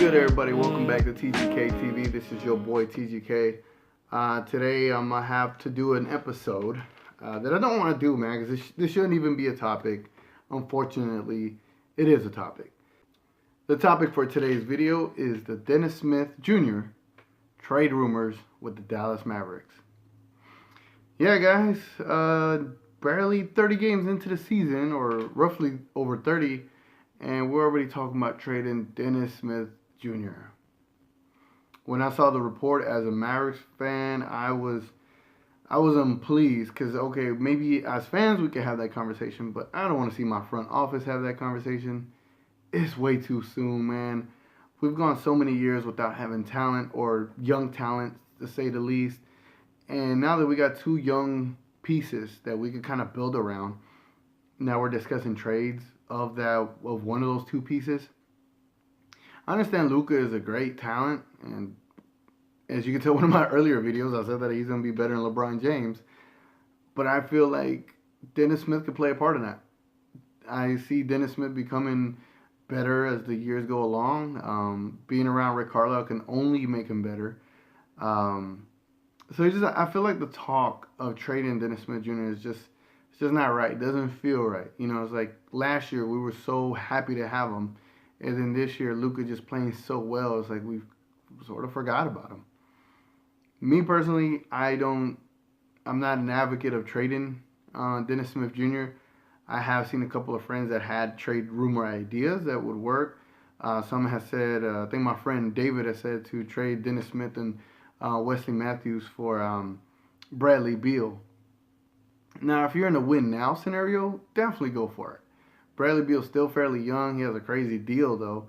good, everybody? Welcome back to TGK TV. This is your boy TGK. Today I'm gonna have to do an episode that I don't want to do, man, because this shouldn't even be a topic. Unfortunately, it is a topic. The topic for today's video is the Dennis Smith Jr. trade rumors with the Dallas Mavericks. Yeah, guys, barely 30 games into the season, or roughly over 30, and we're already talking about trading Dennis Smith Jr. When I saw the report as a Mavericks fan, I was unpleased because, okay, maybe as fans we could have that conversation, but I don't want to see my front office have that conversation. It's way too soon, man. We've gone so many years without having talent, or young talent to say the least. And now that we got two young pieces that we could kind of build around, now we're discussing trades of one of those two pieces. I understand Luka is a great talent, and as you can tell, one of my earlier videos, I said that he's going to be better than LeBron James. But I feel like Dennis Smith could play a part in that. I see Dennis Smith becoming better as the years go along. Being around Rick Carlisle can only make him better. So I feel like the talk of trading Dennis Smith Jr. it's just not right. It doesn't feel right. You know, it's like last year we were so happy to have him, and then this year Luka just playing so well. It's like we've sort of forgot about him. Me personally, I'm not an advocate of trading Dennis Smith Jr. I have seen a couple of friends that had trade rumor ideas that would work. Some has said, I think my friend David has said to trade Dennis Smith and Wesley Matthews for Bradley Beal. Now, if you're in a win now scenario, definitely go for it. Bradley Beal's still fairly young. He has a crazy deal though,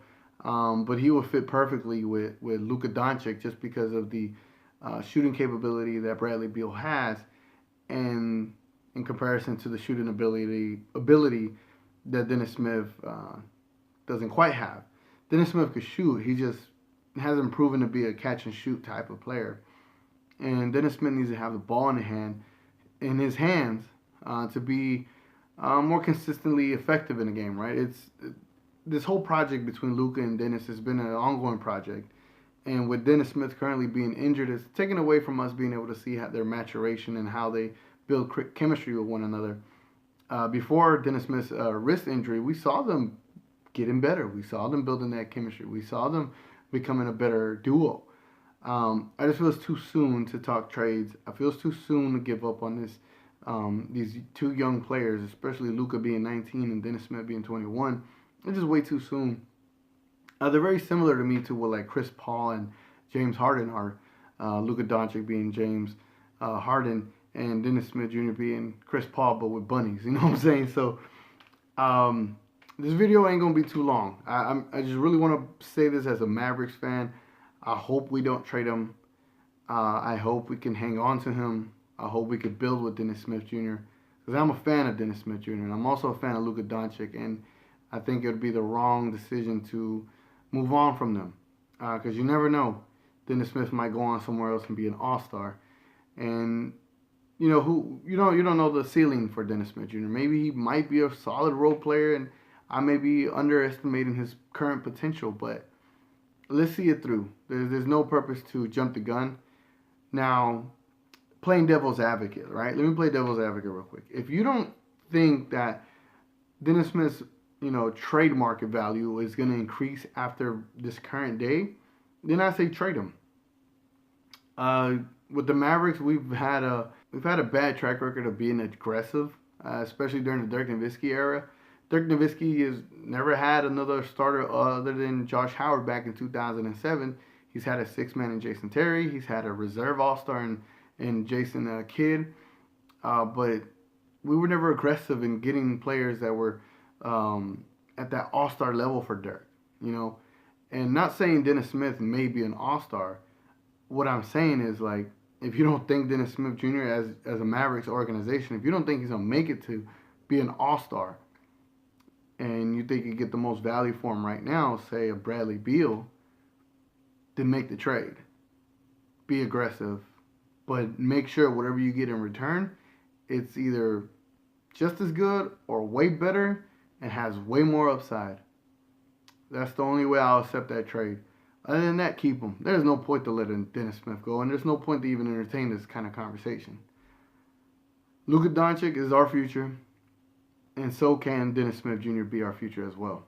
but he will fit perfectly with Luka Doncic just because of the shooting capability that Bradley Beal has, and in comparison to the shooting ability that Dennis Smith doesn't quite have. Dennis Smith could shoot. He just hasn't proven to be a catch and shoot type of player. And Dennis Smith needs to have the ball in his hands to be more consistently effective in the game, right? This whole project between Luka and Dennis has been an ongoing project. And with Dennis Smith currently being injured, it's taken away from us being able to see their maturation and how they build chemistry with one another. Before Dennis Smith's wrist injury, we saw them getting better. We saw them building that chemistry. We saw them becoming a better duo. I just feel it's too soon to talk trades. I feel it's too soon to give up on these two young players, especially Luka being 19 and Dennis Smith being 21. It's just way too soon. They're very similar to me to what like Chris Paul and James Harden are. Luka Doncic being James Harden, and Dennis Smith Jr. being Chris Paul, but with bunnies. You know what I'm saying? So this video ain't gonna be too long. I just really want to say this as a Mavericks fan. I hope we don't trade him. I hope we can hang on to him. I hope we could build with Dennis Smith Jr. because I'm a fan of Dennis Smith Jr. and I'm also a fan of Luka Doncic, and I think it would be the wrong decision to move on from them because you never know. Dennis Smith might go on somewhere else and be an all-star, and you don't know the ceiling for Dennis Smith Jr. Maybe he might be a solid role player, and I may be underestimating his current potential, but let's see it through. There's no purpose to jump the gun. Now, playing devil's advocate, right? Let me play devil's advocate real quick. If you don't think that Dennis Smith's trade market value is going to increase after this current day, then I say trade him. With the Mavericks, we've had a bad track record of being aggressive, especially during the Dirk Nowitzki era. Dirk Nowitzki has never had another starter other than Josh Howard back in 2007. He's had a six-man in Jason Terry. He's had a reserve all-star in Jason Kidd. But we were never aggressive in getting players that were at that all-star level for Dirk, And not saying Dennis Smith may be an all-star. What I'm saying is, like, if you don't think Dennis Smith Jr. as a Mavericks organization, if you don't think he's going to make it to be an all-star, and you think you get the most value for him right now, say a Bradley Beal, then make the trade. Be aggressive, but make sure whatever you get in return, it's either just as good or way better and has way more upside. That's the only way I'll accept that trade. Other than that, keep him. There's no point to letting Dennis Smith go, and there's no point to even entertain this kind of conversation. Luka Doncic is our future, and so can Dennis Smith Jr. be our future as well.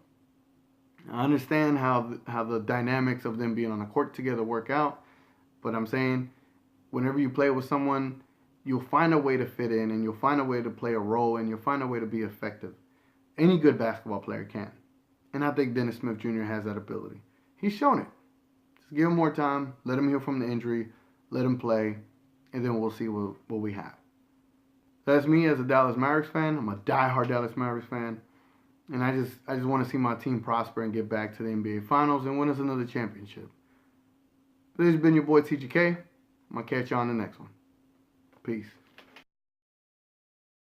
I understand how the dynamics of them being on the court together work out, but I'm saying whenever you play with someone, you'll find a way to fit in, and you'll find a way to play a role, and you'll find a way to be effective. Any good basketball player can. And I think Dennis Smith Jr. has that ability. He's shown it. Just give him more time, let him heal from the injury, let him play, and then we'll see what we have. That's me as a Dallas Mavericks fan. I'm a diehard Dallas Mavericks fan. And I just want to see my team prosper and get back to the NBA Finals and win us another championship. This has been your boy TGK. I'm going to catch you on the next one. Peace.